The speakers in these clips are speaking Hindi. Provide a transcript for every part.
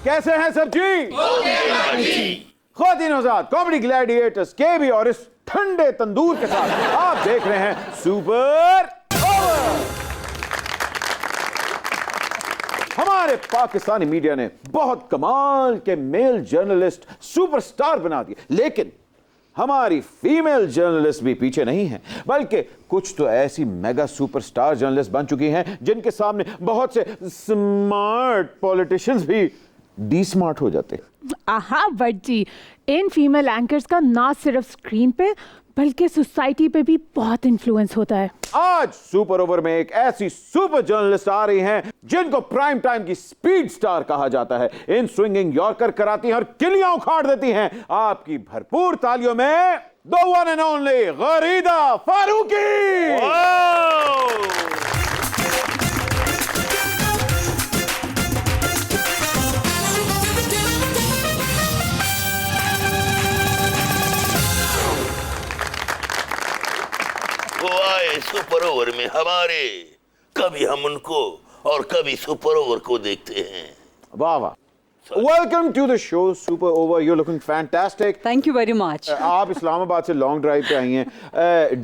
कैसे हैं सब जी? ख़वातीन हज़रात, कॉमेडी ग्लैडिएटर्स केबी और इस ठंडे तंदूर के साथ आप देख रहे हैं सुपर ओवर। हमारे पाकिस्तानी मीडिया ने बहुत कमाल के मेल जर्नलिस्ट सुपरस्टार बना दिए, लेकिन हमारी फीमेल जर्नलिस्ट भी पीछे नहीं है, बल्कि कुछ तो ऐसी मेगा सुपरस्टार जर्नलिस्ट बन चुकी हैं जिनके सामने बहुत से स्मार्ट पॉलिटिशियंस भी डी स्मार्ट हो जाते। आहा बट जी, इन फीमेल एंकर्स का ना सिर्फ स्क्रीन पे बल्कि सोसाइटी पे भी बहुत इन्फ्लुएंस होता है। आज सुपर ओवर में एक ऐसी सुपर जर्नलिस्ट आ रही हैं जिनको प्राइम टाइम की स्पीड स्टार कहा जाता है। इन स्विंगिंग यॉर्कर कराती हैं और किलियां उखाड़ देती हैं। आपकी भरपूर तालियों में the one and only Gharida Farooqi. वो आए सुपर ओवर में हमारे, कभी हम उनको और कभी सुपर ओवर को देखते हैं। वाह वाह। Welcome to the show super over. You looking fantastic. Thank you very much. आप इस्लामाबाद से लॉन्ग ड्राइव पे आई हैं।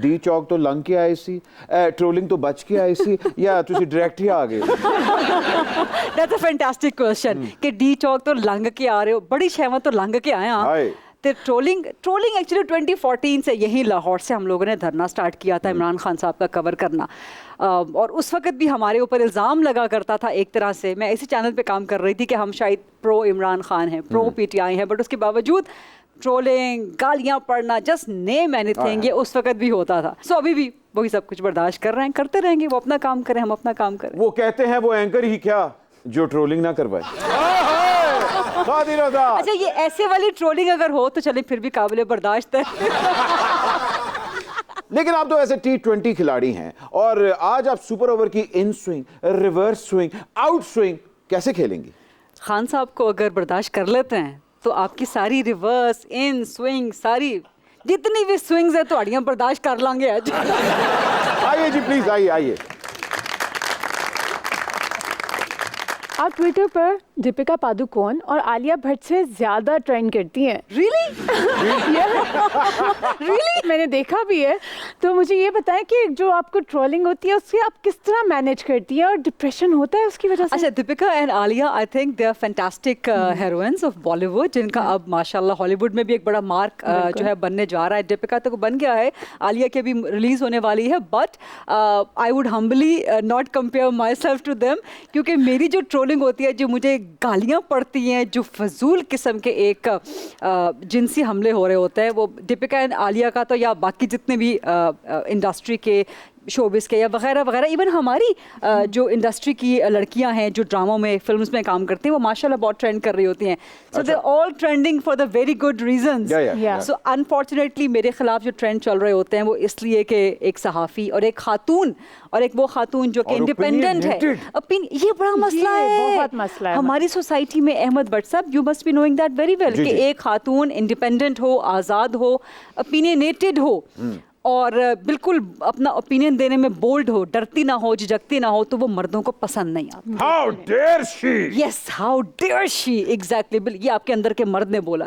डी चौक तो लंघ के आए सी, ट्रोलिंग तो बच के आई सी, या तुसी डायरेक्ट ही आ गए? दैट्स अ फैंटास्टिक क्वेश्चन कि डी चौक तो लंघ के आ रहे हो, बड़ी शहमत तो लंघ के आए हैं। तो ट्रोलिंग एक्चुअली 2014 से यही लाहौर से हम लोगों ने धरना स्टार्ट किया था इमरान खान साहब का कवर करना, और उस वक्त भी हमारे ऊपर इल्ज़ाम लगा करता था एक तरह से। मैं इसी चैनल पे काम कर रही थी कि हम शायद प्रो इमरान खान हैं, प्रो पीटीआई हैं, बट उसके बावजूद ट्रोलिंग, गालियाँ पढ़ना, जस्ट नेम एनीथिंग, ये उस वक्त भी होता था। सो अभी भी वही सब कुछ बर्दाश्त कर रहे हैं, करते रहेंगे। वो अपना काम करें, हम अपना काम करें। वो कहते हैं वो एंकर ही क्या जो ट्रोलिंग ना करवाए। अच्छा, ये ऐसे वाली ट्रोलिंग अगर हो तो चले फिर भी काबिल बर्दाश्त है। लेकिन आप तो ऐसे T20 खिलाड़ी हैं और आज आप सुपर ओवर की in swing, reverse swing, out swing कैसे खेलेंगी? खान साहब को अगर बर्दाश्त कर लेते हैं तो आपकी सारी रिवर्स, इन स्विंग, सारी जितनी भी स्विंग्स है तो अड़ियाँ बर्दाश्त कर लांगे आज। आइए जी प्लीज, आइए। आप ट्विटर पर दीपिका पादुकोण और आलिया भट्ट से ज्यादा ट्रेंड करती हैं। Really? Really? मैंने देखा भी है। तो मुझे ये बताएं कि जो आपको ट्रोलिंग होती है उससे आप किस तरह मैनेज करती हैं और डिप्रेशन होता है उसकी वजह से? अच्छा, Deepika and Alia I think they are fantastic heroines of Bollywood, जिनका अब माशाल्लाह हॉलीवुड में भी एक बड़ा मार्क जो है बनने जा रहा है। दीपिका तो बन गया है, आलिया के भी रिलीज होने वाली है, but I would humbly not compare myself to them, क्योंकि मेरी जो ट्रोलिंग होती है, जो मुझे गालियाँ पड़ती हैं, जो फजूल किस्म के एक जिनसी हमले हो रहे होते हैं, वो दीपिका एंड आलिया का तो, या बाकी जितने भी इंडस्ट्री के, शोबिस के या वगैरह वगैरह, इवन हमारी जो इंडस्ट्री की लड़कियां हैं जो ड्रामों में, फिल्म्स में काम करती हैं, वो माशाल्लाह बहुत ट्रेंड कर रही होती हैं। So they all trending for the very good reasons. So unfortunately मेरे खिलाफ जो ट्रेंड चल रहे होते हैं वो इसलिए कि एक सहाफ़ी और एक खातून, और एक वो खातून जो कि इंडिपेंडेंट है, ये बड़ा मसला है, बहुत मसला है हमारी सोसाइटी में। अहमद भट्ट साहब, you must be knowing that very well कि एक खातून इंडिपेंडेंट हो, आज़ाद हो, ओपिनियनेटेड हो और बिल्कुल अपना ओपिनियन देने में बोल्ड हो, डरती ना हो, झिझकती ना हो, तो वो मर्दों को पसंद नहीं आता। How dare she? Yes, how dare she? Exactly. ये आपके अंदर के मर्द ने बोला।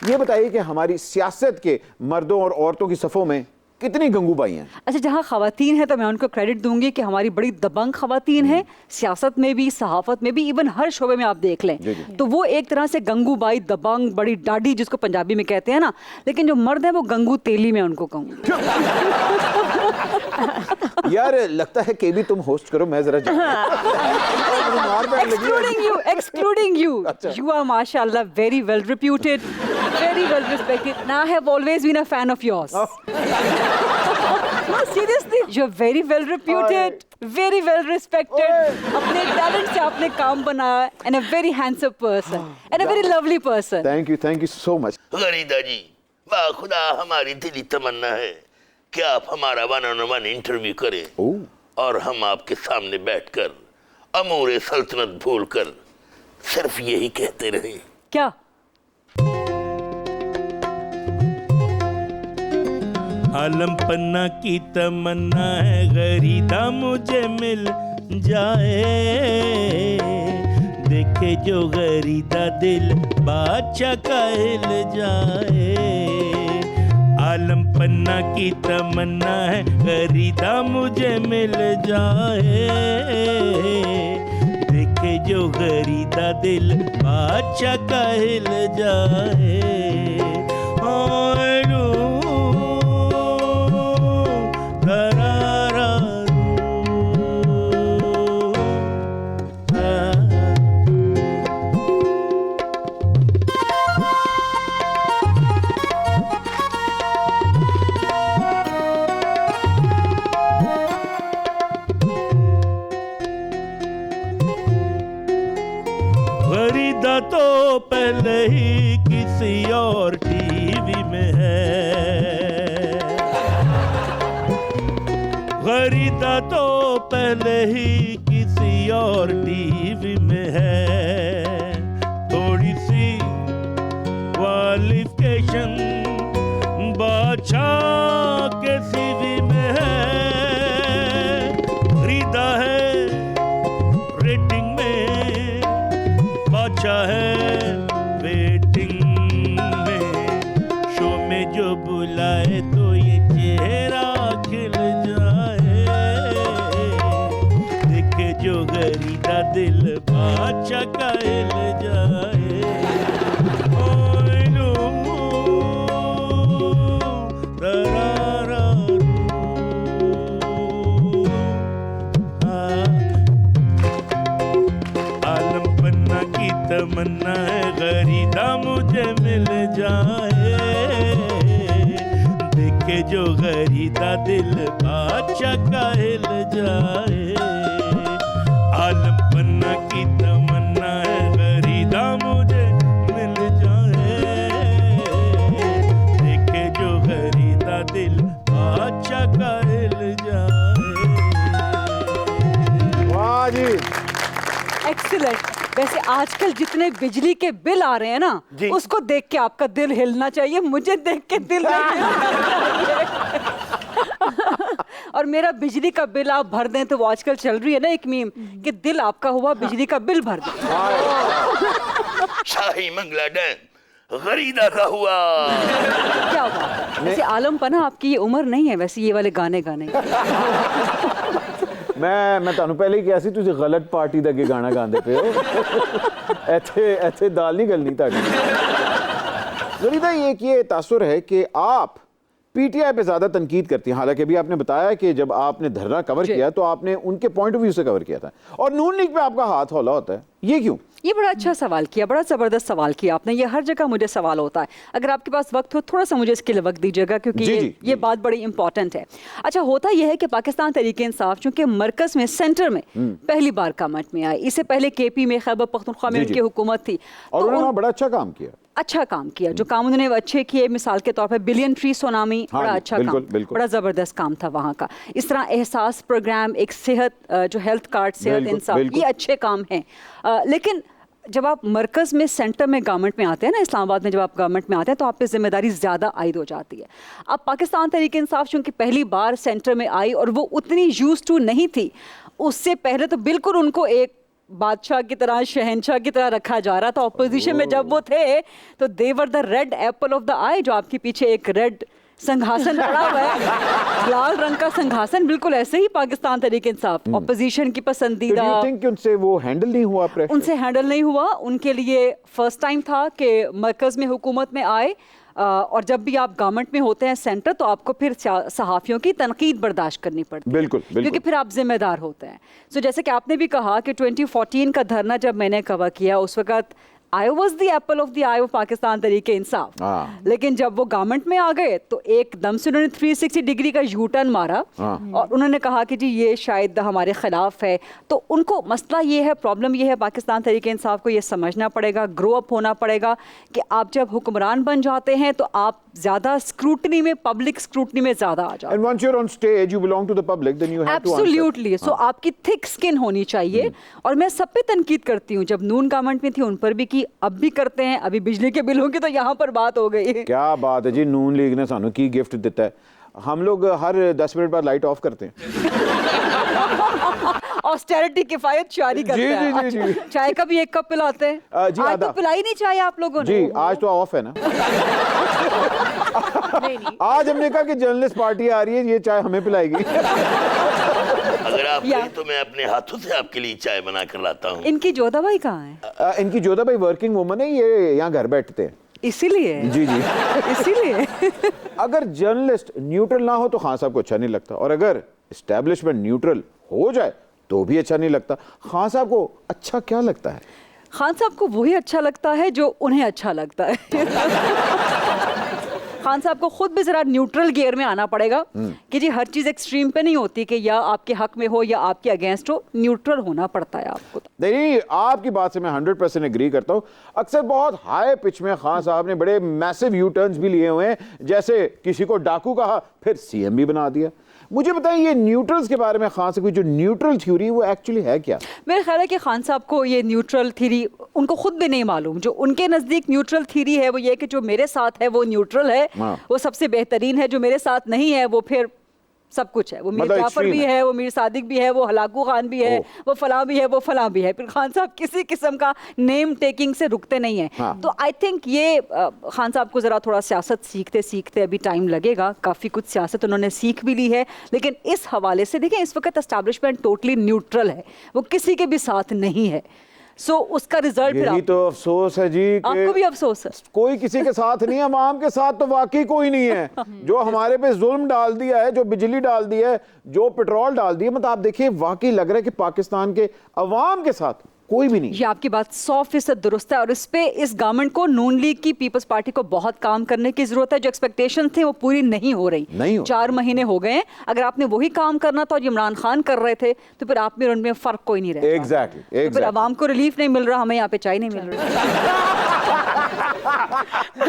ये बताइए कि हमारी सियासत के मर्दों और औरतों की सफ़ों में कितनी गंगूबाई हैं? अच्छा, जहाँ खवातीन हैं तो मैं उनको क्रेडिट दूंगी कि हमारी बड़ी दबंग खवातीन हैं, सियासत में भी, सहाफत में भी, इवन हर शोबे में आप देख लें तो वो एक तरह से गंगूबाई, दबंग, बड़ी डाडी जिसको पंजाबी में कहते हैं ना। लेकिन जो मर्द हैं वो गंगू तेली में उनको कहूँगी। यार लगता है कि भी तुम होस्ट करो, मैं जरा excluding you. You are mashallah very well reputed, very well respected, and I have always been a fan of yours. Seriously you are very well reputed, very well respected. अपने टैलेंट से आपने काम बनाया and a very handsome person and a very lovely person. Thank you so much. Gharida ji, वाह खुदा, हमारी दिली तमन्ना है कि आप हमारा 1-on-1 इंटरव्यू करें और हम आपके सामने बैठकर अमूरे सल्तनत भूलकर सिर्फ यही कहते रहे। क्या? आलम पन्ना की तमन्ना है गरीदा मुझे मिल जाए, देखे जो गरीदा दिल बादशाह का हिल जाए। आलम पन्ना की तमन्ना है गरीदा मुझे मिल जाए, देखे जो गरीदा दिल बादशाह का हिल जाए। गरीदा तो पहले ही किसी और टीवी में है, गरीदा तो पहले ही किसी और टीवी में है। थोड़ी सी क्वालिफिकेशन बादशाह के सीवी में है, गरीदा है रेटिंग में, बादशाह है वेटिंग में। शो में जो बुलाए तो ये चेहरा खिल जाए, देखे जो गरीदा दिल बादशाह का हिल जाए। ओए लो, आलम पन्ना की तमन्ना है गरीदा मुझे मिल जाए, देखे जो गरीदा दिल बादशाह का हिल जाए। आलम पन्ना की तमन्ना है गरीदा मुझे मिल जाए, देखे जो गरीदा दिल बादशाह का हिल जाए। वाह जी, एक्सीलेंट। वैसे आजकल जितने बिजली के बिल आ रहे हैं ना, उसको देख के आपका दिल हिलना चाहिए, मुझे देख के दिल नहीं हिलना चाहिए। और मेरा बिजली का बिल आप भर दें तो वो आजकल चल रही है ना एक मीम कि दिल आपका हुआ बिजली का बिल भर दें। शाही मंगला डैम गरीदा का हुआ। क्या हुआ? वैसे आलम पन्ना आपकी ये उम्र नहीं है वैसे ये वाले गाने गाने की। मैं ਤੁਹਾਨੂੰ ਪਹਿਲੇ ਹੀ ਕਿਹਾ ਸੀ ਤੁਸੀਂ ਗਲਤ ਪਾਰਟੀ ਦਾ ਅੱਗੇ ਗਾਣਾ ਗਾਉਂਦੇ ਪਏ ਹੋ। ਇੱਥੇ ਦਾਲ ਨਹੀਂ ਗਲਣੀ ਤੁਹਾਡੀ। गरीदा, ये तासुर है कि आप पीटीआई पे ज्यादा तनकीद करती हैं, हालांकि अभी आपने बताया कि जब आपने धरना कवर किया तो आपने उनके पॉइंट ऑफ व्यू से कवर किया था, और नून लीग पे आपका हाथ हौला होता है, ये क्यों? ये बड़ा अच्छा सवाल किया, बड़ा ज़बरदस्त सवाल किया आपने। ये हर जगह मुझे सवाल होता है। अगर आपके पास वक्त हो थोड़ा सा मुझे इसके लिए वक्त दीजिएगा क्योंकि ये बात बड़ी इंपॉर्टेंट है। अच्छा, होता यह है कि पाकिस्तान तहरीक इंसाफ चूँकि मरकज़ में सेंटर में पहली बार गवर्नमेंट में आई, इससे पहले KP में खैबर पख्तूनख्वा में उनकी हुकूमत थी और उन्होंने बड़ा अच्छा काम किया। अच्छा काम किया, जो काम उन्होंने अच्छे किए, मिसाल के तौर पर बिलियन ट्री सुनामी, बड़ा अच्छा काम, बड़ा ज़बरदस्त काम था वहाँ का। इस तरह एहसास प्रोग्राम, एक सेहत जो हेल्थ कार्ड, सेहत इंसाफ, ये अच्छे काम हैं। लेकिन जब आप मरकज़ में सेंटर में गवर्नमेंट में आते हैं ना, इस्लामाबाद में जब आप गवर्नमेंट में आते हैं तो आप पे जिम्मेदारी ज़्यादा आयद हो जाती है। अब पाकिस्तान तहरीक इंसाफ चूँकि पहली बार सेंटर में आई और वो उतनी यूज टू नहीं थी, उससे पहले तो बिल्कुल उनको एक बादशाह की तरह, शहनशाह की तरह रखा जा रहा था। ऑपोजिशन में जब वो थे तो they were the red apple of the eye. जो आपके पीछे एक रेड संघासन पड़ा हुआ है, लाल रंग का संघासन, बिल्कुल ऐसे ही पाकिस्तान तहरीक इंसाफ ऑपोजिशन की पसंदीदा। उनसे वो हैंडल नहीं हुआ? उनसे हैंडल नहीं हुआ। उनके लिए फर्स्ट टाइम था कि मरकज़ में हुकूमत में आए, और जब भी आप गवर्नमेंट में होते हैं सेंटर तो आपको फिर सहाफ़ियों की तनकीद बर्दाश्त करनी पड़ती है। बिल्कुल, क्योंकि फिर आप जिम्मेदार होते हैं। सो जैसे कि आपने भी कहा कि 2014 का धरना जब मैंने कवर किया, उस वक़्त I was the Apple of the I of Pakistan तरीके इंसाफ। लेकिन जब वो गवर्नमेंट में आ गए तो एकदम से उन्होंने 360 डिग्री का यू टर्न मारा और उन्होंने कहा कि जी ये शायद हमारे खिलाफ है। तो उनको मसला ये है, प्रॉब्लम ये है, पाकिस्तान तरीके इंसाफ को ये समझना पड़ेगा, ग्रो अप होना पड़ेगा कि आप जब हुक्मरान बन जाते हैं तो आप ज्यादा स्क्रूटनी में, पब्लिक स्क्रूटनी में ज्यादा आ जाते हैं। And once you're on stage, you belong to the public, then you have to answer. Absolutely. So आपकी थिक स्किन होनी चाहिए। और मैं सब पे तनकीद करती हूँ, जब नून गवर्नमेंट में थी उन पर भी की, अब भी करते हैं। अभी बिजली के बिलों की तो यहाँ पर बात हो गई है। क्या बात है जी, नून लीग ने सानू की गिफ्ट देता है। हम लोग हर 10 मिनट बाद लाइट ऑफ करते हैं। ऑस्टेरिटी किफायत जारी करते हैं। जी, जी, जी। चाय का भी एक कप पिलाते हैं। जी, आज आधा। तो पिलाई नहीं चाय आप लोगों ने। जी, आज तो ऑफ है ना। आज हमने कहा कि जर्नलिस्ट पार्टी आ रही है, ये चाय हमें पिलाएगी। अगर आप कहें तो मैं अपने हाथों से आपके लिए चाय बना कर लाता हूँ। इनकी जोधा भाई कहाँ है? इनकी जोधा भाई वर्किंग वुमन है, ये यहाँ घर बैठते हैं। इसीलिए जी जी। इसीलिए अगर जर्नलिस्ट न्यूट्रल ना हो तो खान साहब को अच्छा नहीं लगता, और अगर एस्टेब्लिशमेंट न्यूट्रल हो जाए तो भी अच्छा नहीं लगता। खान साहब को अच्छा क्या लगता है? खान साहब को वही अच्छा लगता है जो उन्हें अच्छा लगता है। खान साहब को खुद भी जरा न्यूट्रल गियर में आना पड़ेगा कि जी हर चीज एक्सट्रीम पे नहीं होती कि या आपके हक में हो या आपके अगेंस्ट हो, न्यूट्रल होना पड़ता है आपको। नहीं, आपकी बात से मैं 100% एग्री करता हूं। अक्सर बहुत हाई पिच में खान साहब ने बड़े मैसिव यू टर्न्स भी लिए हुए हैं, जैसे किसी को डाकू कहा फिर सीएम भी बना दिया। मुझे बताइए, ये न्यूट्रल्स के बारे में खान से कोई जो न्यूट्रल थ्योरी वो एक्चुअली है क्या? मेरा ख्याल है कि खान साहब को ये न्यूट्रल थ्योरी उनको खुद भी नहीं मालूम। जो उनके नज़दीक न्यूट्रल थ्योरी है वो ये कि जो मेरे साथ है वो न्यूट्रल है, वो सबसे बेहतरीन है, जो मेरे साथ नहीं है वो फिर सब कुछ है। वो मीर जाफर भी है, वो मीर सादिक भी है, वो हलाकू खान भी है, वो फलां भी है, वो फलां भी है। फिर खान साहब किसी किस्म का नेम टेकिंग से रुकते नहीं हैं। तो आई थिंक ये खान साहब को ज़रा थोड़ा सियासत सीखते सीखते अभी टाइम लगेगा। काफ़ी कुछ सियासत उन्होंने सीख भी ली है, लेकिन इस हवाले से देखें इस वक्त एस्टैब्लिशमेंट टोटली न्यूट्रल है, वो किसी के भी साथ नहीं है। सो उसका रिजल्ट यही तो अफसोस है जी, आपको भी अफसोस है। कोई किसी के साथ नहीं है, अवाम के साथ तो वाकई कोई नहीं है। जो हमारे पे जुल्म डाल दिया है, जो बिजली डाल दी है, जो पेट्रोल डाल दिया, मतलब आप देखिए वाकई लग रहा है कि पाकिस्तान के अवाम के साथ कोई भी नहीं। ये आपकी बात 100% दुरुस्त है और इस पे इस गवर्नमेंट को, नून लीग की, पीपल्स पार्टी को बहुत काम करने की जरूरत है। जो एक्सपेक्टेशन थे वो पूरी नहीं हो रही। 4 महीने हो गए हैं। अगर आपने वही काम करना था और इमरान खान कर रहे थे तो फिर आप में उनमें फर्क कोई नहीं रहता। एग्जैक्टली। फिर आवाम को रिलीफ नहीं मिल रहा, हमें यहाँ पे चाय नहीं मिल रही।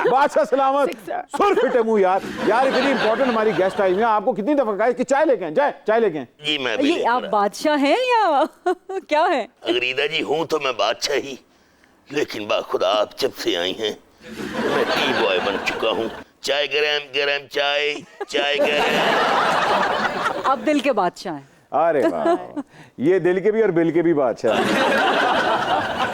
बादशाह सलामत, सुर फिटे मुंह यार इतनी इंपॉर्टेंट हमारी गेस्ट आई हुई है, आपको कितनी दफा कहा कि चाय लेके आए, चाय लेके आए। जी मैं ये आप बादशाह हैं या क्या है? अगरीदा जी हूँ तो मैं बादशाह ही, लेकिन बाखुदा आप जब से आई हैं मैं टी बॉय बन चुका हूँ। चाय गरम गरम चाय गरम। आप दिल के बादशाह हैं। अरे वाह, ये दिल के भी और बिल के भी बादशाह।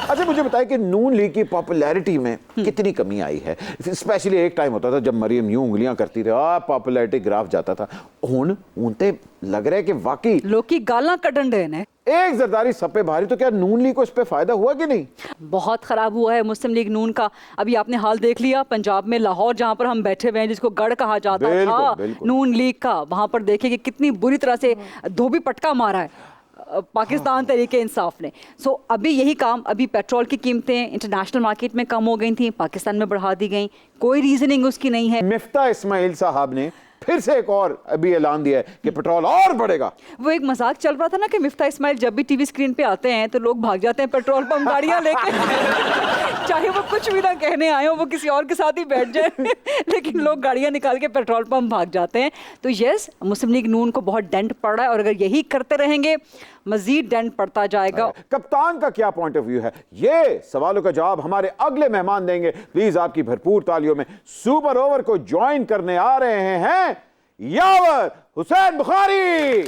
अच्छा मुझे बताइए कि नून लीग की पॉपुलैरिटी में कितनी कमी आई है? स्पेशली एक टाइम होता था जब मरियम यूं उंगलियां करती थी, पॉपुलैरिटी ग्राफ जाता था। हुण उनते लग रहा है कि वाकई लोग की गालां कटन रहे हैं। एक जरदारी सपे भारी, तो क्या नून लीग को इस पे फायदा हुआ कि नहीं? बहुत खराब हुआ है मुस्लिम लीग नून का। अभी आपने हाल देख लिया पंजाब में, लाहौर जहां पर हम बैठे हुए हैं, जिसको गढ़ कहा जाता था नून लीग का, वहां पर देखिए कि कितनी बुरी तरह से धोबी पटका मारा है पाकिस्तान तरीके इंसाफ ने। सो अभी यही काम, अभी पेट्रोल की कीमतें इंटरनेशनल मार्केट में कम हो गई थी, पाकिस्तान में बढ़ा दी गई, कोई रीजनिंग उसकी नहीं है। मिफ्ता इस्माइल साहब ने फिर से एक और अभी ऐलान दिया है कि पेट्रोल और बढ़ेगा। वो एक मजाक चल रहा था ना कि मिफ्ता इस्माइल जब भी टीवी स्क्रीन पे आते हैं तो लोग भाग जाते हैं पेट्रोल पंप गाड़ियां लेके। चाहे वो कुछ भी ना कहने आए हो, वो किसी और के साथ ही बैठ जाए, लेकिन लोग गाड़ियां निकाल के पेट्रोल पंप भाग जाते हैं। तो यस, मुस्लिम लीग नून को बहुत डेंट पड़ रहा है और अगर यही करते रहेंगे मजीद डेंट पड़ता जाएगा। कप्तान का क्या पॉइंट ऑफ व्यू है, ये सवालों का जवाब हमारे अगले मेहमान देंगे। प्लीज आपकी भरपूर तालियों में सुपर ओवर को ज्वाइन करने आ रहे हैं यावर हुसैन बुखारी।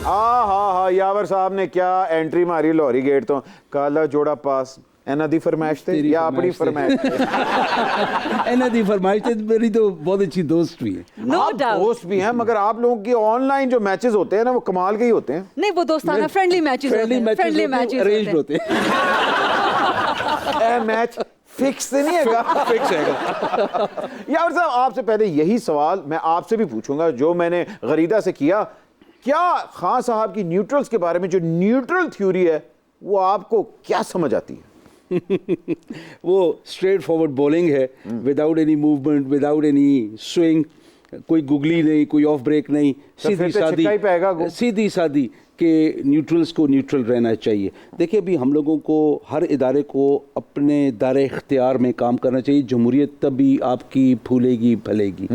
हाँ, यावर साहब ने क्या एंट्री मारी लोहरी गेट तो। काला जोड़ा पास एना दी फरमाइश थे या अपनी फरमाइश थे? एना दी फरमाइश थे। मेरी तो बहुत अच्छी दोस्त भी है। नो डाउट दोस्त भी हैं, मगर आप लोगों की ऑनलाइन जो मैचेस होते हैं ना वो कमाल के ही होते हैं। नहीं, वो दोस्ताना फ्रेंडली मैचेस होते हैं, फ्रेंडली मैचेस अरेंज्ड होते हैं। मैच फिक्स नहीं है फिक्स है यार साहब, आपसे पहले यही सवाल मैं आपसे भी पूछूंगा जो मैंने गरीदा से किया। क्या खान साहब की न्यूट्रल्स के बारे में जो न्यूट्रल थ्योरी है वो आपको क्या समझ आती है? वो स्ट्रेट फॉरवर्ड बॉलिंग है, without any movement, without any swing, कोई गुगली नहीं, कोई ऑफ ब्रेक नहीं, तो फिर तो छिक्का ही पेगा गो। सीधी सादी कि न्यूट्रल्स को न्यूट्रल रहना चाहिए। देखिए अभी हम लोगों को हर इदारे को अपने दायरे इख्तियार में काम करना चाहिए। जमहूरियत तभी आपकी फूलेगी फलेगी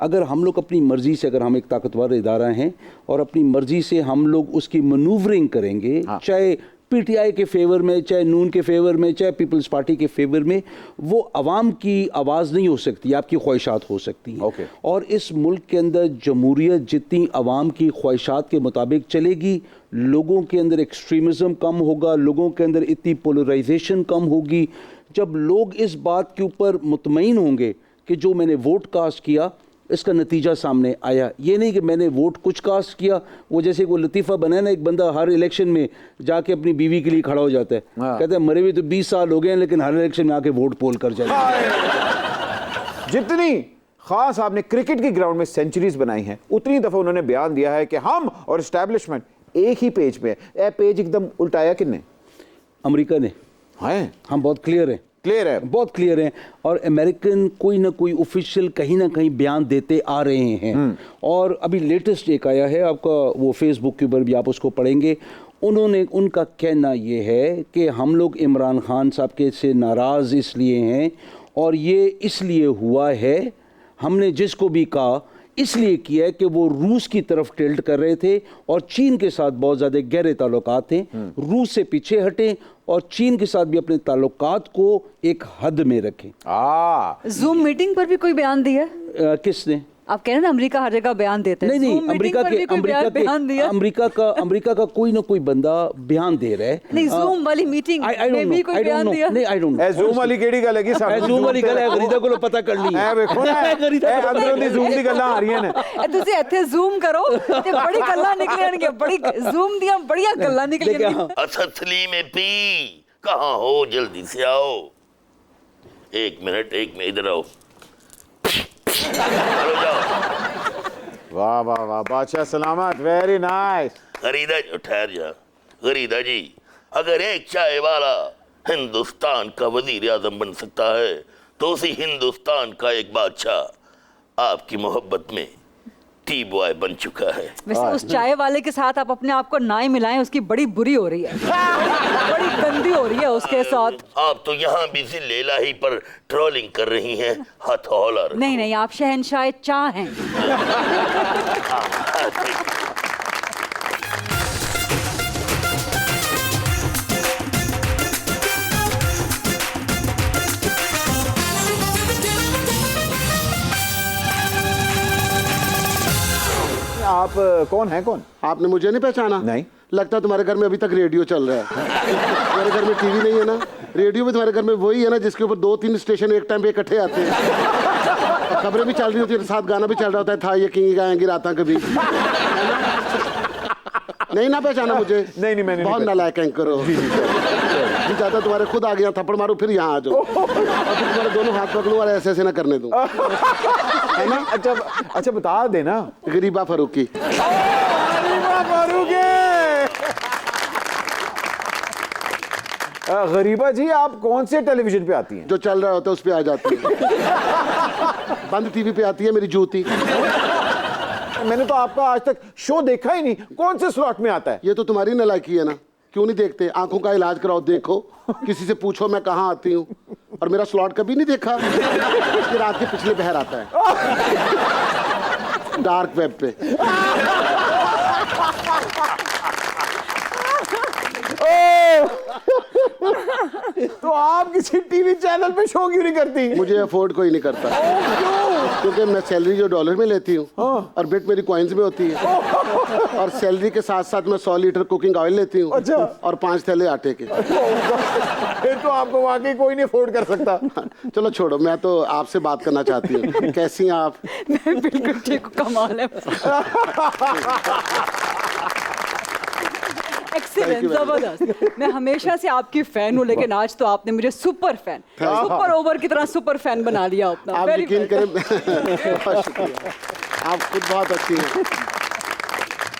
अगर हम लोग अपनी मर्ज़ी से, अगर हम एक ताकतवर इदारा हैं और अपनी मर्ज़ी से हम लोग उसकी मनूवरिंग करेंगे, चाहे पीटीआई के फेवर में, चाहे नून के फेवर में, चाहे पीपल्स पार्टी के फेवर में, वो अवाम की आवाज़ नहीं हो सकती, आपकी ख्वाहिशात हो सकती हैं। और इस मुल्क के अंदर जमहूरियत जितनी अवाम की ख्वाहिशात के मुताबिक चलेगी, लोगों के अंदर एक्सट्रीमिज़म कम होगा, लोगों के अंदर इतनी पोलराइजेशन कम होगी। जब लोग इस बात के ऊपर मुतमईन होंगे कि जो मैंने वोट कास्ट किया इसका नतीजा सामने आया, ये नहीं कि मैंने वोट कुछ कास्ट किया। वो जैसे वो लतीफ़ा बना है ना, एक बंदा हर इलेक्शन में जाके अपनी बीवी के लिए खड़ा हो जाता है, कहते हैं मरे हुए तो 20 साल हो गए हैं लेकिन हर इलेक्शन में आके वोट पोल कर जाए। जितनी खान साहब ने क्रिकेट की ग्राउंड में सेंचुरीज बनाई हैं, उतनी दफा उन्होंने बयान दिया है कि हम और एस्टैब्लिशमेंट एक ही पेज पे है। पेज एकदम उल्टाया किसने? अमेरिका ने। हैं हम बहुत क्लियर हैं, क्लियर है, बहुत क्लियर हैं। और अमेरिकन कोई ना कोई ऑफिशियल कहीं ना कहीं बयान देते आ रहे हैं। और अभी लेटेस्ट एक आया है आपका, वो फेसबुक के ऊपर भी आप उसको पढ़ेंगे। उनका कहना ये है कि हम लोग इमरान खान साहब के से नाराज़ इसलिए हैं और ये इसलिए हुआ है, हमने जिसको भी कहा इसलिए किया है कि वो रूस की तरफ टिल्ट कर रहे थे और चीन के साथ बहुत ज़्यादा गहरे ताल्लुकात थे। रूस से पीछे हटें और चीन के साथ भी अपने ताल्लुकात को एक हद में रखें। जूम मीटिंग पर भी कोई बयान दिया? किसने? आप कह रहे हैं ना अमेरिका हर जगह बयान देते हैं। नहीं, अमेरिका का कोई ना कोई बंदा बयान दे रहा है। नहीं, जूम वाली मीटिंग में भी कोई बयान दिया? नहीं, आई डोंट नो। जूम वाली केड़ी गल है साहब? जूम वाली गल है, गरीदा को पता करनी है। ਵੇਖੋ ਨਾ ਅੰਦਰੋਂ ਦੀ ਜ਼ੂਮ ਦੀ ਗੱਲਾਂ ਆ ਰਹੀਆਂ ਨੇ। ਤੁਸੀਂ ਇੱਥੇ ਜ਼ੂਮ ਕਰੋ ਤੇ ਬੜੀ ਗੱਲਾਂ ਨਿਕਲਣਗੀਆਂ, ਬੜੀ ਜ਼ੂਮ ਦੀਆਂ ਬੜੀਆਂ ਗੱਲਾਂ ਨਿਕਲਣਗੀਆਂ। असद सलीम पी कहाँ हो, जल्दी से आओ। एक मिनट इधर आओ। वाह वाह वाह, बादशाह सलामत, वेरी नाइस। गरीदा ठहर जा। गरीदा जी, अगर एक चाय वाला हिंदुस्तान का वजीर आजम बन सकता है तो उसी हिंदुस्तान का एक बादशाह आपकी मोहब्बत में टी बॉय बन चुका है। वैसे उस चाय वाले के साथ आप अपने आप को ना ही मिलाएं, उसकी बड़ी बुरी हो रही है, बड़ी गंदी हो रही है उसके साथ। आप तो यहाँ भी जिले इलाही पर ट्रोलिंग कर रही हैं, हथौला। नहीं नहीं, आप शहंशाह चाह हैं। आप कौन हैं? कौन? आपने मुझे नहीं पहचाना? नहीं। लगता है तुम्हारे घर में अभी तक रेडियो चल रहा है। तुम्हारे घर में टीवी नहीं है ना? रेडियो भी तुम्हारे घर में वही है ना जिसके ऊपर 2-3 स्टेशन एक टाइम पे इकट्ठे आते हैं। खबरें भी चल रही होती है, साथ गाना भी चल रहा होता है, था यकीन गाएंगे रात कभी। नहीं ना पहचाना मुझे? नहीं मैंने बहुत नालायक एंकर हो। जी चाहता तुम्हारे खुद आ गया, थप्पड़ मारूं फिर यहाँ आ जाओ और फिर तुम्हारे दोनों हाथ पकड़ूं और ऐसे ना करने दूं, है ना? अच्छा बता देना। गरीबा फारूकी। गरीबा जी, आप कौन से टेलीविजन पे आती हैं? जो चल रहा होता है उस पे आ जाती है। बंद टीवी पे आती है मेरी जूती। मैंने तो आपका आज तक शो देखा ही नहीं, कौन से स्लॉट में आता है? ये तो तुम्हारी नालायकी है ना, क्यों नहीं देखते? आंखों का इलाज कराओ, देखो, किसी से पूछो मैं कहाँ आती हूँ। और मेरा स्लॉट कभी नहीं देखा? कि रात के पिछले पहर आता है डार्क वेब पे। तो आप किसी टीवी चैनल पे शो क्यों नहीं करती? मुझे अफोर्ड कोई नहीं करता। क्योंकि मैं सैलरी जो डॉलर में लेती हूँ और बिट मेरी कॉइन्स में होती है, और सैलरी के साथ साथ मैं 100 लीटर कुकिंग ऑयल लेती हूँ। अच्छा। और 5 थैले आटे के। फिर तो आपको वाकई कोई नहीं अफोर्ड कर सकता। चलो छोड़ो, मैं तो आपसे बात करना चाहती हूँ। कैसी हैं आप? मैं बिल्कुल ठीक, कमाल है। एक्सीलेंट, जबरदस्त। मैं हमेशा से आपकी फैन हूँ, लेकिन आज तो आपने मुझे सुपर फैन, सुपर ओवर की तरह सुपर फैन बना लिया अपना। आप Very यकीन well. करें बहुत शुक्रिया, आप खुद बहुत अच्छी हैं।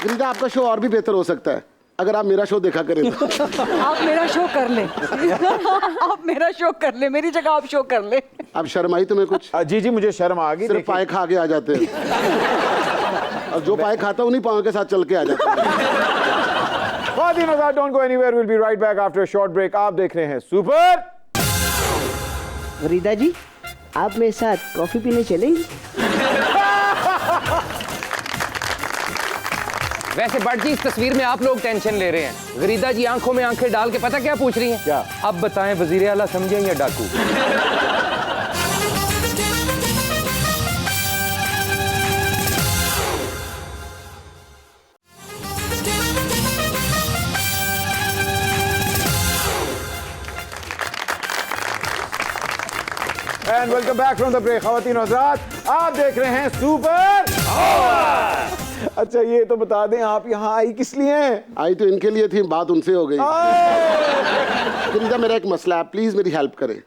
गरीदा, आपका शो और भी बेहतर हो सकता है अगर आप मेरा शो देखा करें तो। आप मेरा शो कर लें। आप मेरा शो कर लें, मेरी जगह आप शो कर लें। अब शर्म आई तुम्हें कुछ? जी जी मुझे शर्म आ गई। सिर्फ पाए खा के आ जाते हैं और जो पाए खाता उन्हीं पाओं के साथ चल के आ जाते हैं। ख्वातीन और हज़रात, don't go anywhere, will be right back after a short break. आप देख रहे हैं सुपर। गरीदा जी, आप मेरे साथ कॉफी पीने चलेंगी? वैसे बट जी, इस तस्वीर में आप लोग टेंशन ले रहे हैं। गरीदा जी आंखों में आंखें डाल के पता क्या पूछ रही हैं? क्या? अब बताएं, वजीर आला समझे या डाकू? And welcome back from the break. ख्वातीन और हज़रात, आप देख रहे हैं सुपर। अच्छा ये तो बता दें, आप यहाँ आई किस लिए हैं? आई तो इनके लिए थी, बात उनसे हो गई। गरीदा, मेरा एक मसला है, प्लीज मेरी हेल्प करें।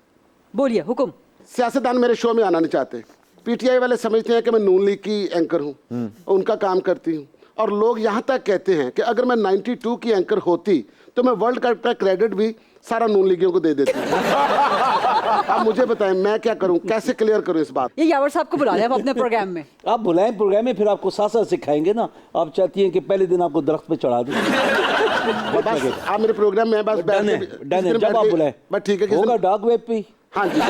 बोलिए, हुक्म। सियासतदान मेरे शो में आना नहीं चाहते। पीटीआई वाले समझते हैं कि मैं नून लीग की एंकर हूँ, उनका काम करती हूँ, और लोग यहाँ तक कहते हैं कि अगर मैं 92 की एंकर होती तो मैं वर्ल्ड कप का क्रेडिट भी सारा नून लीगियों को दे देती हूँ। अब मुझे बताएं मैं क्या करूं, कैसे क्लियर करूं इस बात? ये यावर साहब को बुला लें आप अपने प्रोग्राम में। आप बुलाएं प्रोग्राम में, फिर आपको साथ साथ सिखाएंगे ना। आप चाहती हैं कि पहले दिन आपको दरख्त पे चढ़ा दूं? बस आप मेरे प्रोग्राम में बस डन है, डन है। जब आप बुलाएं बस ठीक है। होगा डार्क वेब पे। हाँ जी,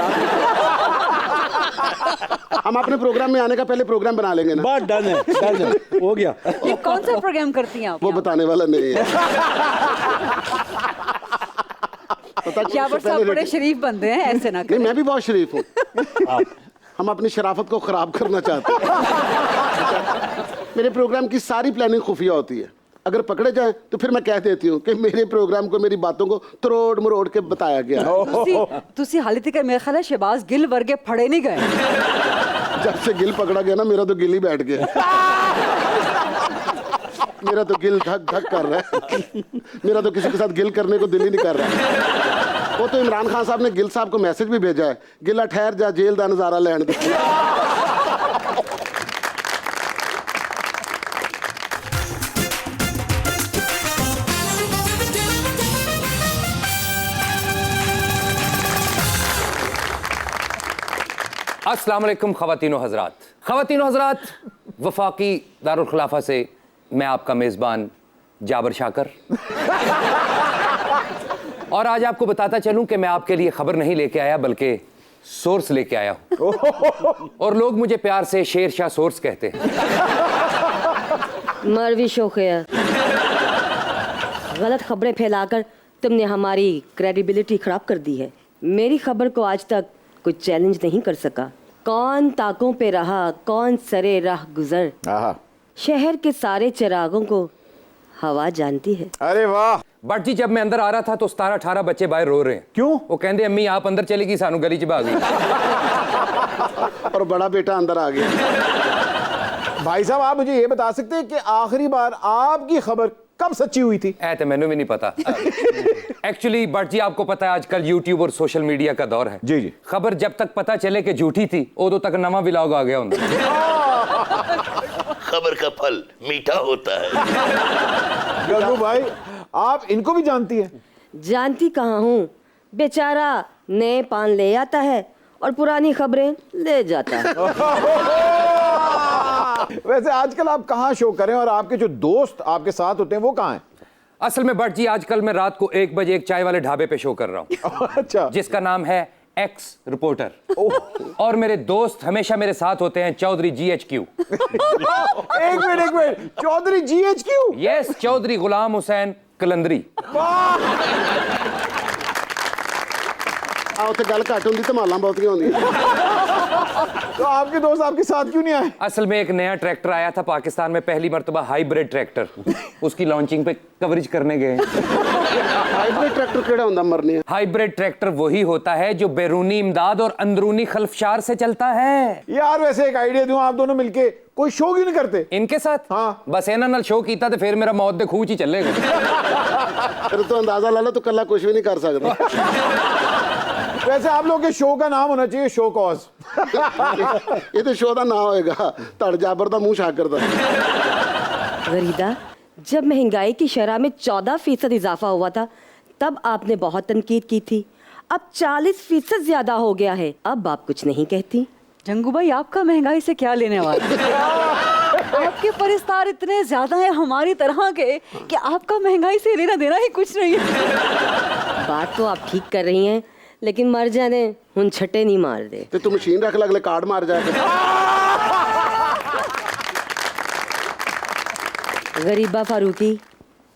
हम अपने प्रोग्राम में आने का पहले प्रोग्राम बना लेंगे ना। बात डन है, डन है, हो गया। ये कौन सा प्रोग्राम करती हैं आप? वो बताने वाला नहीं है। यावर साहब बड़े शरीफ बंदे हैं, ऐसे ना नहीं, करें। मैं भी बहुत शरीफ हूँ। हम अपनी शराफत को खराब करना चाहते हैं। मेरे प्रोग्राम की सारी प्लानिंग खुफिया होती है। अगर पकड़े जाए तो फिर मैं कह देती हूँ कि मेरे प्रोग्राम को, मेरी बातों को तरोड़ मरोड़ के बताया गया है। तुसी हाली तक मेरे ख्याल है शहबाज गिल वर्गे फड़े नहीं गए। जब से गिल पकड़ा गया ना, मेरा तो गिल ही बैठ गया। मेरा तो गिल धक धक कर रहा है। मेरा तो किसी के साथ गिल करने को दिल ही नहीं कर रहा। वो तो इमरान खान साहब ने गिल साहब को मैसेज भी भेजा है, गिला ठहर जा, जेल दा नजारा लैंड दे। अस्सलाम वालेकुम ख़वातीनो हज़रात। ख़वातीनो हज़रात, वफाकी दारुल खिलाफा से मैं आपका मेज़बान जाबर शाकर। और आज आपको बताता चलूं कि मैं आपके लिए खबर नहीं लेके आया, बल्कि सोर्स लेके आया हूं। और लोग मुझे प्यार से शेर शाह सोर्स कहते हैं। मरवी शोखिया, गलत खबरें फैलाकर तुमने हमारी क्रेडिबिलिटी खराब कर दी है। मेरी खबर को आज तक कोई चैलेंज नहीं कर सका। कौन ताकों पे रहा, कौन सरे राह गुजर। शहर के सारे चिरागों को हवा जानती है। अरे वाह। बट जी, जब मैं अंदर आ रहा था तो 17-18 बच्चे बाहर रो रहे हैं। क्यों? वो कहते अम्मी आप अंदर चलेगी, सानू गली च भागी। और बड़ा बेटा अंदर आ गया। भाई साहब, आप मुझे ये बता सकते हैं कि आखिरी बार आपकी खबर कब सच्ची हुई थी? तो मैंने भी नहीं पता। एक्चुअली बट जी, आपको पता है आजकल यूट्यूब और सोशल मीडिया का दौर है। जी जी। खबर जब तक पता चले कि झूठी थी, उदों तक नवा व्लॉग आ गया होता। खबर का फल मीठा होता है। गल्लू भाई, आप इनको भी जानती हैं? जानती कहाँ हूँ, बेचारा नए पान ले आता है और पुरानी खबरें ले जाता है। वैसे आजकल आप कहाँ शो करें, और आपके जो दोस्त आपके साथ होते हैं वो कहाँ हैं? असल में बट जी, आजकल मैं रात को 1 बजे एक चाय वाले ढाबे पे शो कर रहा हूँ। अच्छा। जिसका नाम है एक्स रिपोर्टर। और मेरे दोस्त हमेशा मेरे साथ होते हैं, चौधरी GHQ। एक minute, Chaudhry GHQ? Yes, Chaudhry Ghulam Hussain Kalandari. आओ तो गल घट होंदी, धमालां बहुतियां होंदियां। तो आपके दोस्त आपके साथ क्यों नहीं आए? असल में एक नया ट्रैक्टर आया था पाकिस्तान में, पहली मर्तबा हाइब्रिड ट्रैक्टर, उसकी लॉन्चिंग पे कवरेज करने गए। हाइब्रिड ट्रैक्टर केड़ा हुंदा मरने है? हाइब्रिड ट्रैक्टर वही होता है जो बैरूनी इमदाद और अंदरूनी खल्फशार से चलता है। यार वैसे एक आइडिया दूं, आप दोनों मिलके कोई शो क्यों नहीं करते? इनके साथ? हाँ। बस इन्हां नाल शो कीता ते फिर मेरा मौत दे खूह च ही चलेगा। फिर तो अंदाजा ला लो तो कल्ला कुछ भी नहीं कर सकता। वैसे आप लोग के शो का नाम होना चाहिए शो कॉज। ये तो शो का नाम होएगा तड़ जाबर दा मुंह शाकर दा। गरीदा, जब महंगाई की शरह में 14% इजाफा हुआ था तब आपने बहुत तनकीद की थी। अब 40% ज्यादा हो गया है, अब आप कुछ नहीं कहती। जंगू भाई, आपका महंगाई से क्या लेने वाला? आपके परिस्तार इतने ज्यादा हैं हमारी तरह के कि आपका महंगाई से लेना देना ही कुछ नहीं है। बात तो आप ठीक कर रही हैं, लेकिन मर जाने हुन छट्टे नहीं मार दे। तो तू मशीन रख लगले कार्ड मार जाएगा। गरीबा फारूकी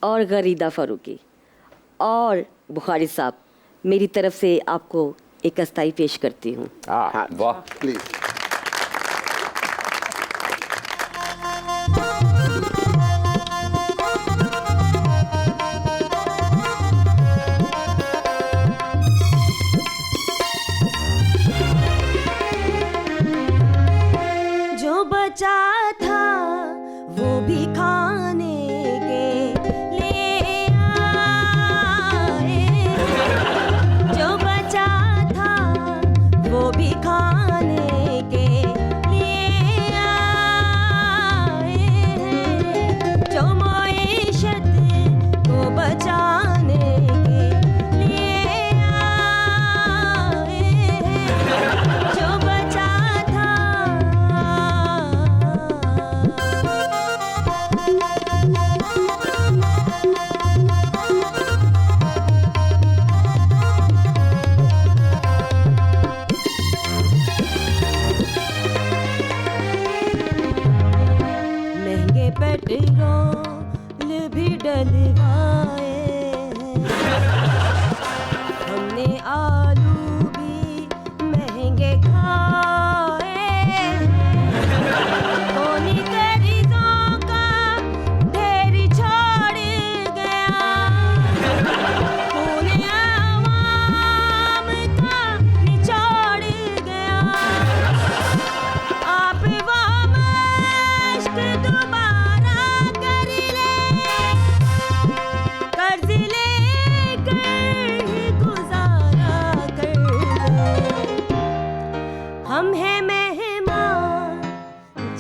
और गरीदा फारूकी और बुखारी साहब, मेरी तरफ से आपको एक अस्थाई पेश करती हूँ। हाँ, वाह, प्लीज। जो बचा था वो भी खाने के लिए आए, जो बचा था वो भी खाने के लिए आए, जो मईशत को बचाने के लिए आए, जो बचा था। महंगे पेट्रोल भी डलवाए हैं, हमने आलू भी महंगे खाए हैं, कोनी कर्जों का ढेर छोड़ गया, खून आवाम का निचोड़ गया। आप वो मश्क दोबारा कर ले, कर्ज लेकर ही गुजारा कर ले। हम हैं मेहमान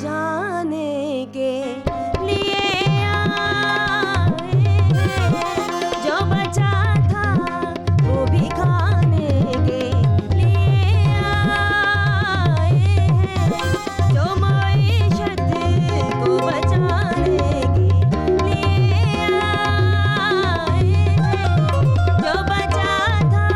जाने के लिए आए, जो बचा था वो भी खाने के लिए आए, जो मईशत को बचाने के लिए आए, जो बचा था।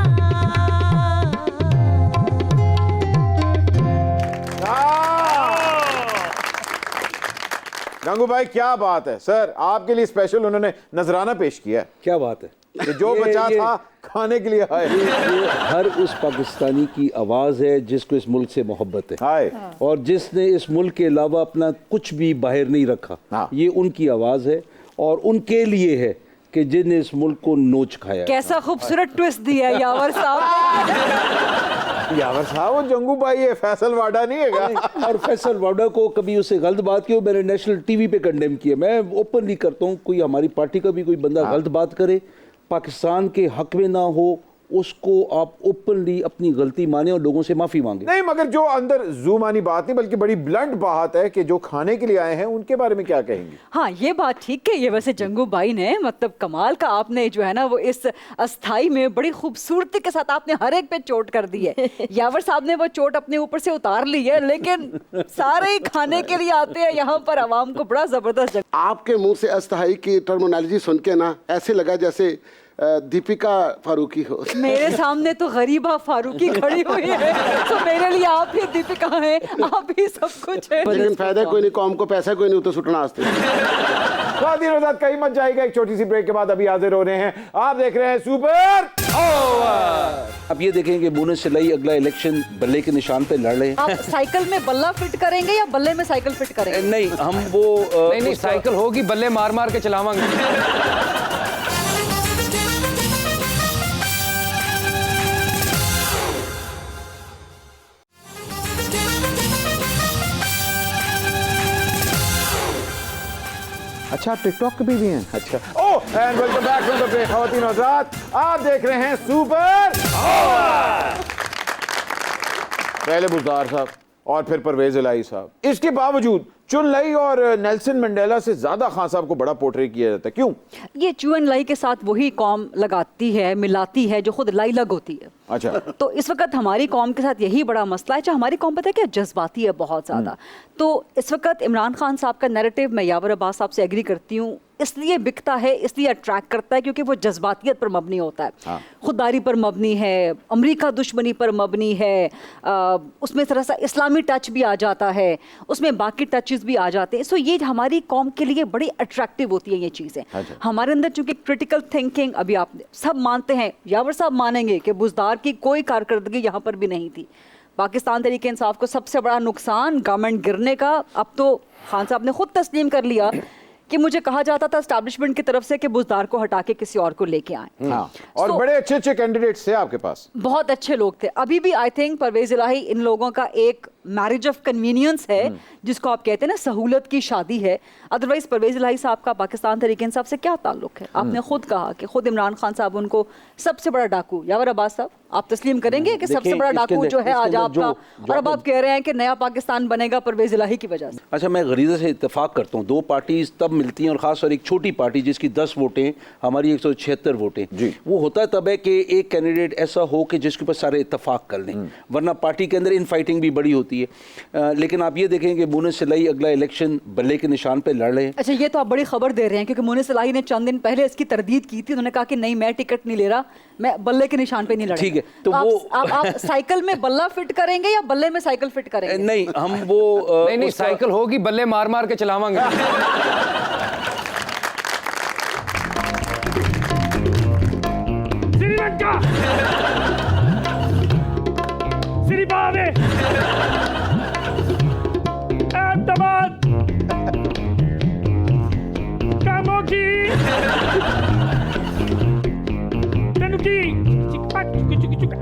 गंगू भाई क्या बात है सर, आपके लिए स्पेशल उन्होंने नजराना पेश किया है क्या बात है? कि जो बचा था खाने के लिए आए। ये हर उस पाकिस्तानी की आवाज़ है जिसको इस मुल्क से मोहब्बत है हाय। और जिसने इस मुल्क के अलावा अपना कुछ भी बाहर नहीं रखा। हाँ। ये उनकी आवाज़ है और उनके लिए है कि जिन्हें इस मुल्क को नोच खाया। कैसा खूबसूरत ट्विस्ट दिया है यावर साहब ने। यावर साहब वो जंगू भाई है, फैसल वाडा नहीं है। और फैसल वाडा को कभी उससे गलत बात की हो मैंने नेशनल टीवी पे कंडेम किया। मैं ओपनली करता हूँ, कोई हमारी पार्टी का भी कोई बंदा गलत बात करे, पाकिस्तान के हक में ना हो, उसको आप ओपनली अपनी गलती माने और लोगों से माफी मांगे। नहीं मगर जो अंदर जूमानी बात नहीं बल्कि बड़ी ब्लंट बात है कि जो खाने के लिए आए हैं उनके बारे में क्या कहेंगे? हाँ, ये बात ठीक है। ये वैसे जंगू भाई ने मतलब कमाल का आपने जो है ना वो इस अस्थाई में बड़ी खूबसूरती के साथ आपने हर एक पे चोट कर दी है। यावर साहब ने वो चोट अपने ऊपर से उतार ली है, लेकिन सारे ही खाने के लिए आते हैं यहाँ पर आवाम को बड़ा जबरदस्त। आपके मुंह से अस्थाई की टर्मिनोलॉजी सुन के ना ऐसे लगा जैसे दीपिका फारूकी हो। मेरे सामने तो गरीबा फारूकी खड़ी हुई है, तो मेरे लिए आप ही दीपिका हैं, आप ही सब कुछ है। लेकिन फायदा कोई नहीं, कौम को पैसा कोई नहीं, तो सुटना आस्ते। ख्वातीन और हज़रात, कहीं मत जाएगा, एक छोटी सी ब्रेक के बाद अभी हाजिर हो रहे हैं। आप देख रहे हैं सुपर ओवर। अब ये देखें कि बोनस सिलाई अगला इलेक्शन बल्ले के निशान पे लड़ रहे हैं। आप साइकिल में बल्ला फिट करेंगे या बल्ले में साइकिल फिट करेंगे? नहीं, हम वो नहीं, साइकिल होगी, बल्ले मार मार के चलावांगे। अच्छा, आप टिकटॉक पे भी हैं? अच्छा। Oh, and welcome back from the break. ख्वातीन और हज़रात, आप देख रहे हैं सुपर ओवर। पहले बुज़दार साहब और फिर परवेज इलाही साहब। इसके बावजूद चुन लाई और नेल्सन मंडेला से ज्यादा खान साहब को बड़ा पोर्ट्रे किया जाता है, क्यों? ये चुन लाई के साथ वही कौम लगाती है, मिलाती है जो खुद लाई लग होती है। अच्छा। तो इस वक्त हमारी कौम के साथ यही बड़ा मसला है। चाहे हमारी कौम पता है क्या जज्बाती है बहुत ज़्यादा। तो इस वक्त इमरान खान साहब का नैरेटिव मैं यावर अब्बास साहब से एग्री करती हूँ, इसलिए बिकता है, इसलिए अट्रैक्ट करता है क्योंकि वो जज्बातियत पर मबनी होता है। हाँ। खुददारी पर मबनी है, अमेरिका दुश्मनी पर मबनी है, उसमें थोड़ा सा इस्लामी टच भी आ जाता है, उसमें बाकी टचेस भी आ जाते हैं। सो ये हमारी कौम के लिए बड़ी अट्रैक्टिव होती है ये चीज़ें। अच्छा। हमारे अंदर चूंकि क्रिटिकल थिंकिंग, अभी आप सब मानते हैं, यावर साहब मानेंगे कि बुज़दार की कोई कारकर्दगी यहाँ पर भी नहीं थी। पाकिस्तान तहरीक इंसाफ को सबसे बड़ा नुकसान गवर्नमेंट गिरने का, अब तो खान साहब ने खुद तस्लीम कर लिया कि मुझे कहा जाता था एस्टैब्लिशमेंट की तरफ से कि बुज़दार को हटा के किसी और को लेके आए। हाँ। और बड़े अच्छे अच्छे कैंडिडेट्स थे आपके पास, बहुत अच्छे लोग थे। अभी भी आई थिंक परवेज इलाही इन लोगों का एक मैरिज ऑफ कन्वीनियंस है, जिसको आप कहते हैं ना सहूलत की शादी है। अदरवाइज परवेज इलाही साहब का पाकिस्तान तहरीक इंसाफ से क्या ताल्लुक है? आपने खुद कहा कि खुद इमरान खान साहब उनको सबसे बड़ा डाकू, यावर अब्बास साहब आप तस्लीम करेंगे कि सबसे बड़ा डाकू जो है आज आपका, और अब आप कह रहे हैं कि नया पाकिस्तान बनेगा परवेज इलाही की वजह से। अच्छा, मैं गरीज़ा से इत्तेफाक करता हूँ, दो पार्टीज तब मिलती हैं और ख़ास और एक छोटी पार्टी जिसकी 10 वोटें, हमारी 176 वोटें, वो होता है तब है कि एक कैंडिडेट ऐसा हो कि जिसके ऊपर सारे इत्तेफाक कर लें, वरना पार्टी के अंदर इन फाइटिंग भी बड़ी होती है। लेकिन आप ये देखें कि बोनस सिलाई अगला इलेक्शन बल्ले के निशान पे लड़ रहे हैं। अच्छा, ये तो आप बड़ी खबर दे रहे हैं क्योंकि मोनिस इलाही ने चंद दिन पहले इसकी तरदीद की थी। उन्होंने कहा कि नहीं, मैं टिकट नहीं ले रहा, मैं बल्ले के निशान पे नहीं लड़ूंगा। ठीक है, तो वो आप साइकिल में बल्ला फिट करेंगे या बल्ले में साइकिल फिट करेंगे? नहीं, हम वो नहीं, साइकिल होगी, बल्ले मार मार के चलावांगे। श्रीलंका, श्रीबावे, अहमदाबाद, कामोगी, तनुकी, चिकपाक, चुक चुक चुक,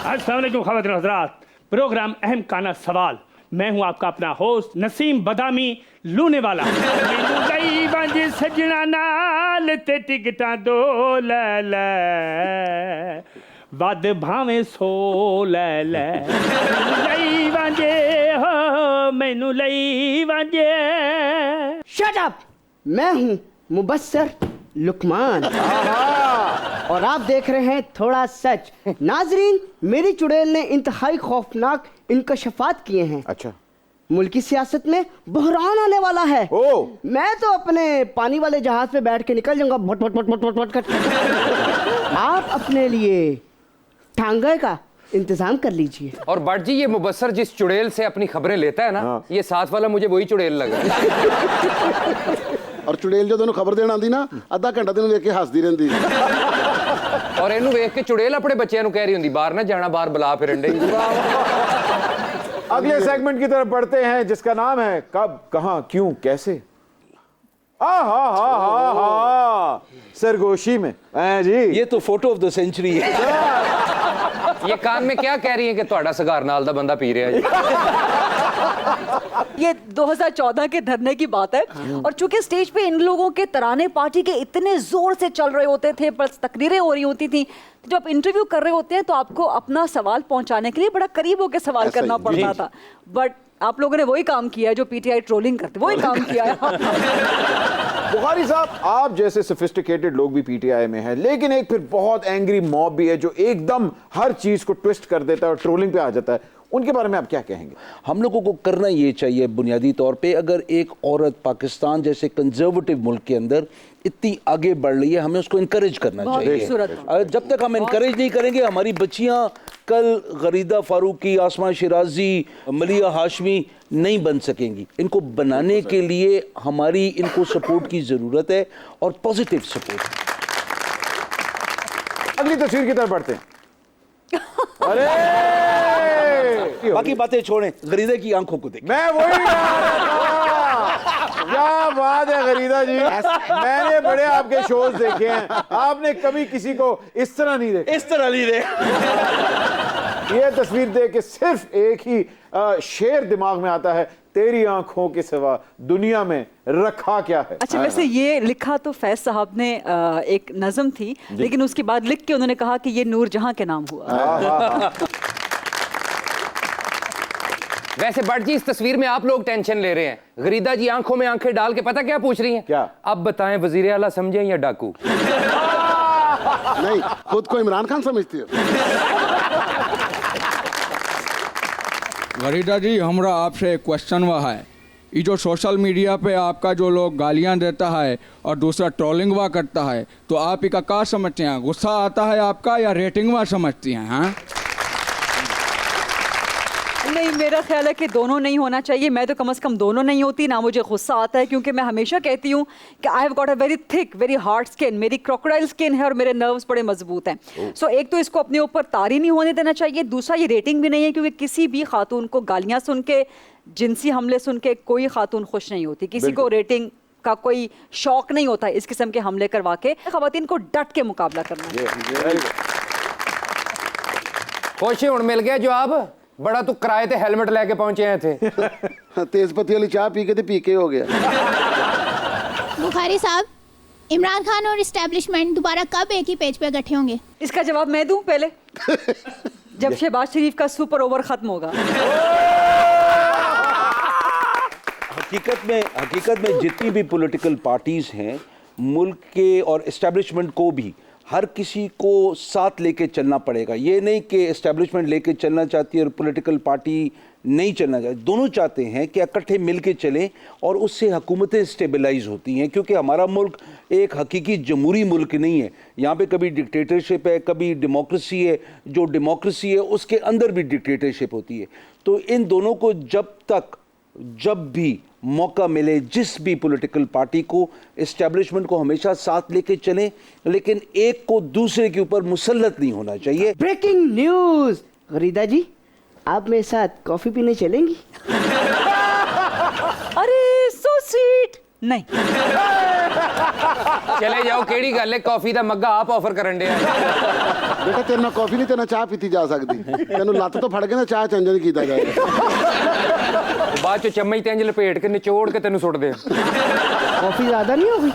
अस्सलाम वालेकुम ख़वातीन और हज़रात, प्रोग्राम अहम काना सवाल। मैं हूं आपका अपना होस्ट नसीम बदामी लूने वाला। गई बंज सजना नाल ते टिकटां दो लै लै, वद भावें सो लै लै, लई वांजे हो मैनू लई वांजे। शट अप, मैं हूं मुबस्सर लुकमान और आप देख रहे हैं थोड़ा सच। नाजरीन, मेरी चुड़ैल ने इंतहाई खौफनाक इनकशाफात किए हैं। अच्छा। मुल्की सियासत में बहरान आने वाला है। मैं तो अपने पानी वाले जहाज पे बैठ के निकल जाऊंगा भट भट भट भट भट भट कर। आप अपने लिए टांगे का इंतजाम कर लीजिए। और बट जी, ये मुबस्सर जिस चुड़ैल से अपनी खबरें लेता है ना, ये साथ वाला मुझे वही चुड़ैल लगा। और चुड़ैल जो दोनों खबर देना आती ना, आधा घंटा तेन वेख के हसदी रहिंदी। और इनू वेख के चुड़ैल अपने बच्चों को कह रही होंदी, बाहर ना जाना, बाहर बुला फिरन डे। अगले सेगमेंट की तरफ बढ़ते हैं जिसका नाम है कब, कहां, क्यों, कैसे। सरगोशी में जी, ये तो फोटो ऑफ द सेंचुरी है। ये कान में क्या कह रही है कि ਤੁਹਾਡਾ सगार नाल दा बंदा पी रहा है। ये 2014 के धरने की बात है। और चूंकि स्टेज पे इन लोगों के तराने पार्टी के इतने जोर से चल रहे होते थे, पर तकरीरें हो रही होती थी, जब आप इंटरव्यू कर रहे होते हैं तो आपको अपना सवाल पहुंचाने के लिए बड़ा करीब होकर सवाल करना पड़ता था। बट आप लोगों ने वही काम किया है जो पीटीआई ट्रोलिंग करते, वही काम किया है। बुखारी साहब, आप जैसे सोफिस्टिकेटेड लोग भी पीटीआई में हैं, लेकिन एक फिर बहुत एंग्री मॉब भी है जो एकदम हर चीज को ट्विस्ट कर देता है और ट्रोलिंग पे आ जाता है। उनके बारे में आप क्या कहेंगे? हम लोगों को करना ये चाहिए बुनियादी तौर पे, अगर एक औरत पाकिस्तान जैसे कंजर्वेटिव मुल्क के अंदर इतनी आगे बढ़ रही है, हमें उसको इनकरेज करना चाहिए। जब तक हम इनकरेज नहीं करेंगे, हमारी बच्चियां कल गरीदा फारूकी, आसमा शिराजी, मलिया हाशमी नहीं बन सकेंगी। इनको बनाने के लिए हमारी इनको सपोर्ट की ज़रूरत है और पॉजिटिव सपोर्ट। अगली तस्वीर की तरफ बढ़ते हैं। अरे बाकी बातें छोड़ें, गरीदा की आंखों को देखें। मैं वही क्या बात है गरीदा जी, मैंने बड़े आपके शोज देखे हैं, आपने कभी किसी को इस तरह नहीं देखा। इस तरह नहीं देखा। ये तस्वीर देख के सिर्फ एक ही शेर दिमाग में आता है, तेरी आंखों के सिवा दुनिया में रखा क्या है। अच्छा, वैसे ये लिखा तो फैज साहब ने एक नज़म थी, लेकिन उसके बाद लिख के उन्होंने कहा कि ये नूरजहां के नाम हुआ। वैसे बट जी, इस तस्वीर में आप लोग टेंशन ले रहे हैं। गरीदा जी आंखों में आंखें डाल के पता क्या पूछ रही हैं? क्या? अब बताएं, वजीर आला समझे या डाकू? नहीं, खुद को इमरान खान समझती हो। गरीदा जी, हमरा आपसे एक क्वेश्चन हुआ है। ये जो सोशल मीडिया पे आपका जो लोग गालियां देता है और दूसरा ट्रोलिंग हुआ करता है, तो आप इसका क्या समझते हैं? गुस्सा आता है आपका या रेटिंग हुआ समझती हैं? हाँ, नहीं, मेरा ख्याल है कि दोनों नहीं होना चाहिए। मैं तो कम से कम दोनों नहीं होती ना। मुझे गुस्सा आता है क्योंकि मैं हमेशा कहती हूँ कि I have got a very thick, very hard skin. मेरी क्रोकोडाइल स्किन है और मेरे नर्व्स बड़े मजबूत हैं। सो एक तो इसको अपने ऊपर तारी नहीं होने देना चाहिए। दूसरा, ये रेटिंग भी नहीं है, क्योंकि किसी भी खातून को गालियाँ सुन के, जिनसी हमले सुन के कोई खातून खुश नहीं होती। किसी को रेटिंग का कोई शौक नहीं होता इस किस्म के हमले करवा के। खवातीन को डट के मुकाबला करना। खुश हुण मिल गया जवाब। बड़ा तू किराए ते हेलमेट लेके पहुंचे हैं थे। तेज पत्ती वाली चाय पी के तो पीके हो गया। बुखारी साहब, इमरान खान और एस्टेब्लिशमेंट दोबारा कब एक ही पेज पे इकट्ठे होंगे? इसका जवाब मैं दूं पहले? जब शहबाज शरीफ का सुपर ओवर खत्म होगा। हकीकत में जितनी भी पॉलिटिकल पार्टीज हैं मुल्क के और एस्टेब्लिशमेंट को भी हर किसी को साथ लेके चलना पड़ेगा। ये नहीं कि एस्टेब्लिशमेंट लेके चलना चाहती है और पॉलिटिकल पार्टी नहीं चलना चाहती। दोनों चाहते हैं कि इकट्ठे मिल के चलें और उससे हुकूमतें स्टेबलाइज होती हैं, क्योंकि हमारा मुल्क एक हकीकी जमहूरी मुल्क नहीं है। यहाँ पे कभी डिक्टेटरशिप है, कभी डेमोक्रेसी है। जो डेमोक्रेसी है उसके अंदर भी डिक्टेटरशिप होती है। तो इन दोनों को जब भी मौका मिले, जिस भी पॉलिटिकल पार्टी को, एस्टेब्लिशमेंट को हमेशा साथ लेके चलें, लेकिन एक को दूसरे के ऊपर मुसल्लत नहीं होना चाहिए। ब्रेकिंग न्यूज, गरीदा जी आप मेरे साथ कॉफी पीने चलेंगी? अरे सो स्वीट। नहीं चले जाओ, केड़ी गल है, कॉफी दा मग्गा आप ऑफर करन दे। बेटा तेरे ना कॉफी नहीं, तेरे ना चाह पीती जा सकती। तेनू लत तो फड़ के ना चाह चंजन कीता जाए। बाद चो चम्मच ते इंज लपेट के निचोड़ के तेनू सुट दे। कॉफी ज्यादा नहीं होगी?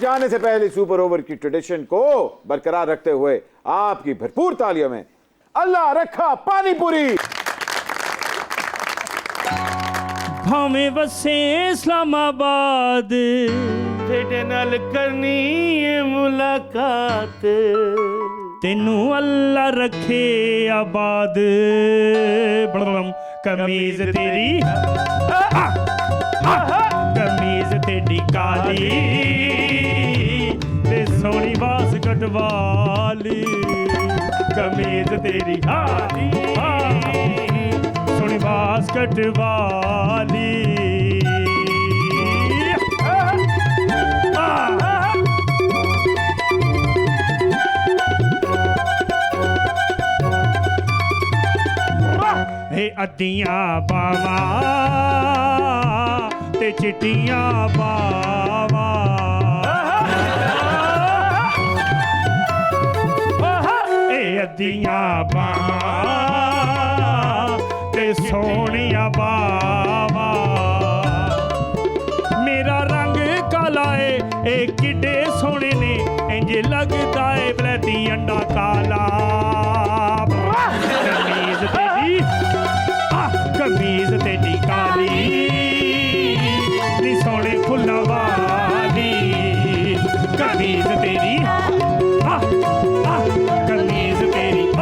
जाने से पहले सुपर ओवर की ट्रेडिशन को बरकरार रखते हुए आपकी भरपूर तालियों में अल्लाह रखा पानी पूरी। भावे वसे इस्लामाबाद, तेरे नाल करनी है मुलाकात, तेनू अल्लाह रखे आबाद। कमीज तेरी कमीज तेरी काली ते सोनी बास कटवाली। कमीज तेरी काली सोनी बास कटवाली। अद्दियां बावा ते चिट्टियां बावा, अद्दियां बावा ते सोनिया बावा। मेरा रंग काला है, ए किड्डे सोने ने, इंज लगदा है बलैती अंडा काला। कमीज तेरी कमीज तेरी काली नी सोने फुल्ला वाली। कमीज तेरी कमीज तेरी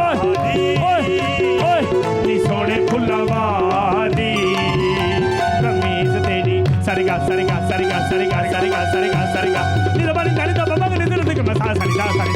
नी सोने फुल्ला वाली। कमीज तेरी सरिगा सरिगा सरिगा सरिगा सरिगा सरिगा सरिगा निदा बनी दानी दा बबा ने दिल के मसा सरिगा सरिगा